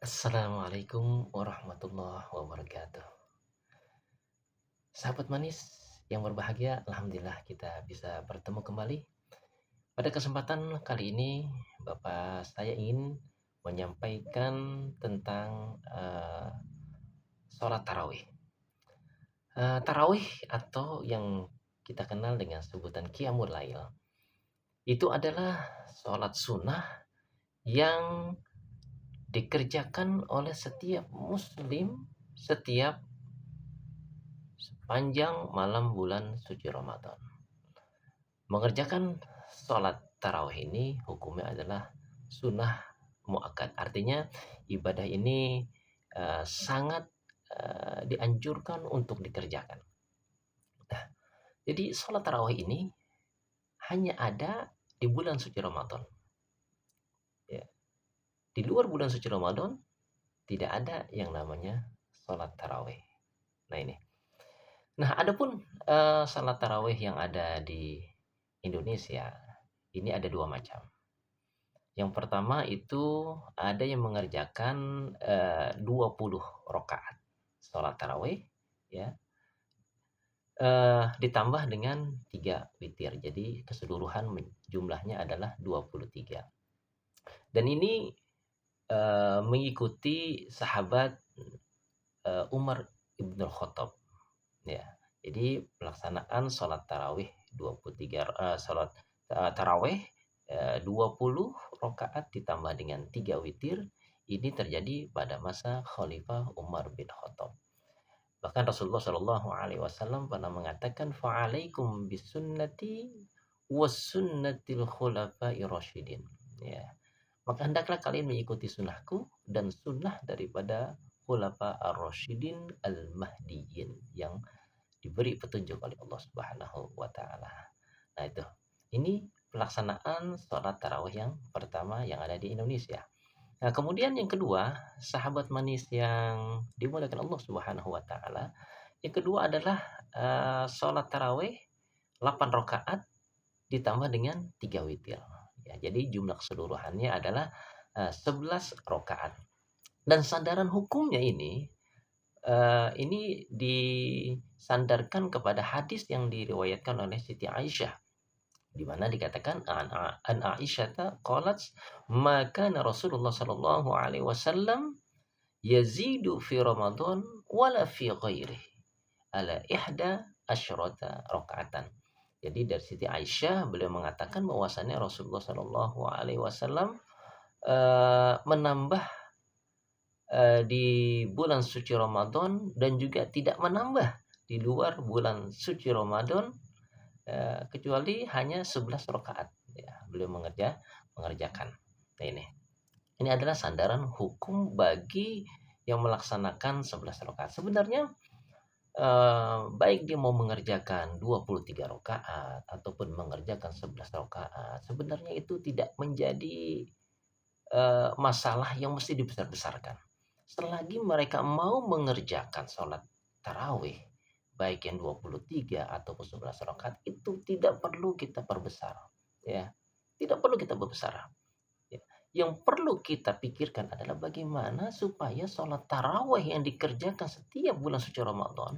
Assalamualaikum warahmatullahi wabarakatuh. Sahabat manis yang berbahagia, alhamdulillah kita bisa bertemu kembali. Pada kesempatan kali ini, saya ingin menyampaikan tentang sholat tarawih. Tarawih atau yang kita kenal dengan sebutan Qiyamul Lail, itu adalah sholat sunnah yang dikerjakan oleh setiap muslim setiap sepanjang malam bulan suci Ramadan. Mengerjakan sholat tarawih ini hukumnya adalah sunnah muakkad. Artinya ibadah ini sangat dianjurkan untuk dikerjakan. Nah, jadi sholat tarawih ini hanya ada di bulan suci Ramadan. Ya. Di luar bulan suci Ramadan tidak ada yang namanya sholat tarawih. Nah ini. Nah, adapun salat tarawih yang ada di Indonesia, ini ada dua macam. Yang pertama itu ada yang mengerjakan 20 rakaat salat tarawih, ya, ditambah dengan 3 witir. Jadi keseluruhan jumlahnya adalah 23. Dan ini mengikuti sahabat Umar Ibn Khattab. Ya, jadi pelaksanaan sholat tarawih 23 sholat tarawih 20 rakaat ditambah dengan 3 witir ini terjadi pada masa Khalifah Umar bin Khattab. Bahkan Rasulullah Shallallahu Alaihi Wasallam pernah mengatakan, "Fa'alaikum bisunnati was sunnatil khulafai rasyidin." Ya, maka hendaklah kalian mengikuti sunnahku dan sunnah daripada khulafa ar-rasyidin al-mahdiyyin yang diberi petunjuk oleh Allah Subhanahu wa taala. Nah, itu. Ini pelaksanaan sholat tarawih yang pertama yang ada di Indonesia. Nah, kemudian yang kedua, sahabat manis yang dimuliakan Allah Subhanahu wa taala, yang kedua adalah sholat tarawih 8 rakaat ditambah dengan 3 witir. Ya, jadi jumlah keseluruhannya adalah 11 rakaat. Dan sandaran hukumnya ini disandarkan kepada hadis yang diriwayatkan oleh Siti Aisyah, di mana dikatakan an Aisyah qalat maka Rasulullah sallallahu alaihi wasallam yazidu fi Ramadan wala fi ghairihi ala ihda asyrata rakaatan. Jadi dari Siti Aisyah beliau mengatakan bahwasannya Rasulullah sallallahu alaihi wasallam menambah di bulan suci Ramadan dan juga tidak menambah di luar bulan suci Ramadan kecuali hanya 11 rakaat. Ya, beliau mengerjakan. Nah, ini adalah sandaran hukum bagi yang melaksanakan 11 rakaat. Sebenarnya baik dia mau mengerjakan 23 rakaat ataupun mengerjakan 11 rakaat, sebenarnya itu tidak menjadi masalah yang mesti dibesar-besarkan. Selagi mereka mau mengerjakan sholat tarawih, baik yang 23 ataupun 11 rakaat, itu tidak perlu kita perbesar. Ya, tidak perlu kita berbesar. Ya. Yang perlu kita pikirkan adalah bagaimana supaya sholat tarawih yang dikerjakan setiap bulan suci Ramadan,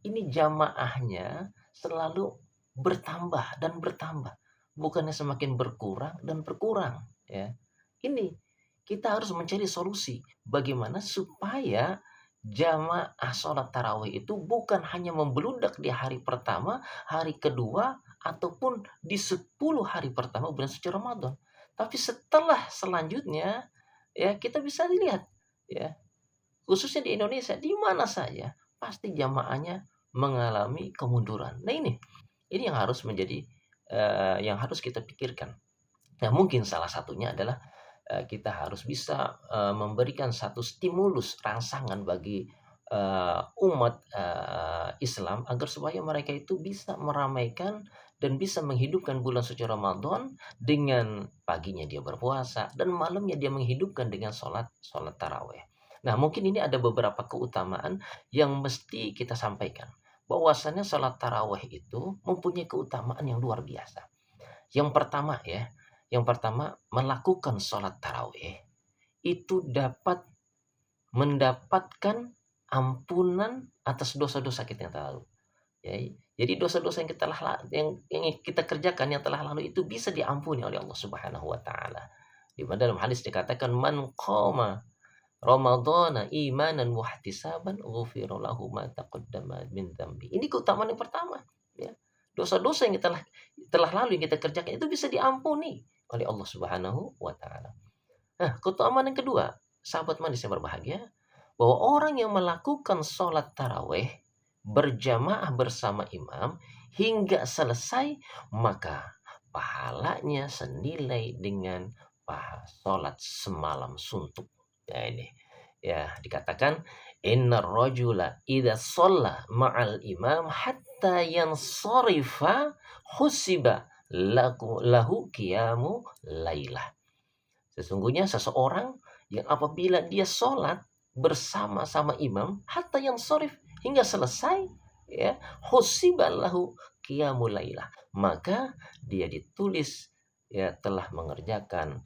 ini jamaahnya selalu bertambah dan bertambah. Bukannya semakin berkurang dan berkurang. Ya. Ini kita harus mencari solusi bagaimana supaya jamaah sholat tarawih itu bukan hanya membeludak di hari pertama, hari kedua, ataupun di 10 hari pertama bulan suci Ramadan. Tapi setelah selanjutnya, ya kita bisa lihat, ya khususnya di Indonesia, di mana saja pasti jamaahnya mengalami kemunduran. Nah ini yang harus menjadi yang harus kita pikirkan. Nah, mungkin salah satunya adalah kita harus bisa memberikan satu stimulus rangsangan bagi umat Islam agar supaya mereka itu bisa meramaikan dan bisa menghidupkan bulan suci Ramadan dengan paginya dia berpuasa dan malamnya dia menghidupkan dengan sholat taraweh. Nah, mungkin ini ada beberapa keutamaan yang mesti kita sampaikan. Bahwasannya sholat taraweh itu mempunyai keutamaan yang luar biasa. Yang pertama melakukan sholat tarawih itu dapat mendapatkan ampunan atas dosa-dosa kita yang lalu. Ya, jadi dosa-dosa yang yang kita kerjakan yang telah lalu itu bisa diampuni oleh Allah Subhanahu wa taala. Di mana dalam hadis dikatakan man qama ramadhana imanan wa ihtisaban ghufira lahu ma taqaddama min dzambi. Ini keutamaan yang pertama, ya. Dosa-dosa yang telah lalu yang kita kerjakan itu bisa diampuni oleh Allah Subhanahu wa taala. Nah, keutamaan yang kedua, sahabat manis yang berbahagia, bahwa orang yang melakukan sholat taraweh berjamaah bersama imam hingga selesai, maka pahalanya senilai dengan sholat semalam suntuk. Ya ini, ya dikatakan inna rajula idza shalla ma'al imam hatta yansarifa husiba lahu qiyamu lailah. Sesungguhnya seseorang yang apabila dia sholat bersama-sama imam, hatta yang sorif hingga selesai, ya, husiballahu qiyamul lailah, maka dia ditulis ya telah mengerjakan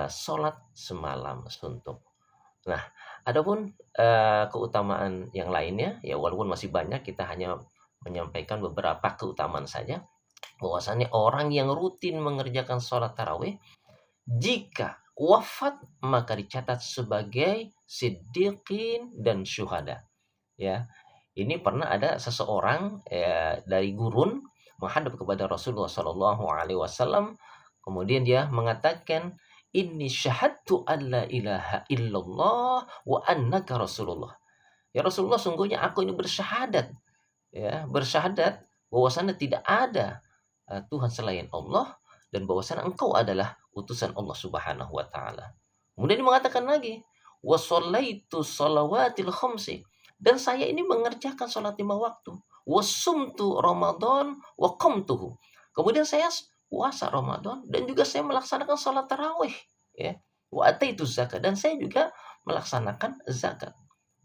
sholat semalam suntuk. Nah, adapun keutamaan yang lainnya, ya walaupun masih banyak, kita hanya menyampaikan beberapa keutamaan saja. Bahwasannya orang yang rutin mengerjakan sholat tarawih jika wafat maka dicatat sebagai siddiqin dan syuhada. Ya, ini pernah ada seseorang ya, dari gurun menghadap kepada Rasulullah Shallallahu Alaihi Wasallam, kemudian dia mengatakan, ini syahadtu an la ilaha illallah wa annaka Rasulullah. Ya Rasulullah, sungguhnya aku ini bersyahadat, ya bersyahadat bahwasanya tidak ada Tuhan selain Allah dan bahwasanya engkau adalah utusan Allah Subhanahu wa taala. Kemudian dia mengatakan lagi, wa shallaitu shalawatil khamsi, dan saya ini mengerjakan salat 5 waktu. Wa sumtu Ramadan wa qamtuhu. Kemudian saya puasa Ramadan dan juga saya melaksanakan salat tarawih, ya. Wa ataitu zakat, dan saya juga melaksanakan zakat.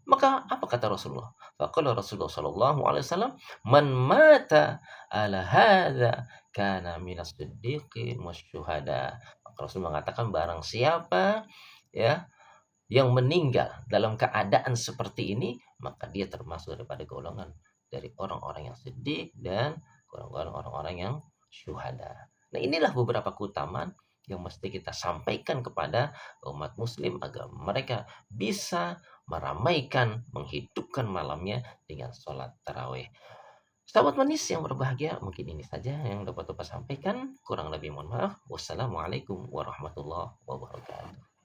Maka apa kata Rasulullah? Faqala Rasulullah sallallahu alaihi wasallam, "Man mata ala hadza kana minas siddiqin wasyuhada." Maka Rasul mengatakan barang siapa ya yang meninggal dalam keadaan seperti ini, maka dia termasuk daripada golongan dari orang-orang yang siddiq dan golongan orang-orang yang syuhada. Nah, inilah beberapa keutamaan yang mesti kita sampaikan kepada umat muslim agar mereka bisa meramaikan, menghidupkan malamnya dengan sholat tarawih. Sahabat manis yang berbahagia, mungkin ini saja yang dapat Bapak sampaikan. Kurang lebih mohon maaf. Wassalamualaikum warahmatullahi wabarakatuh.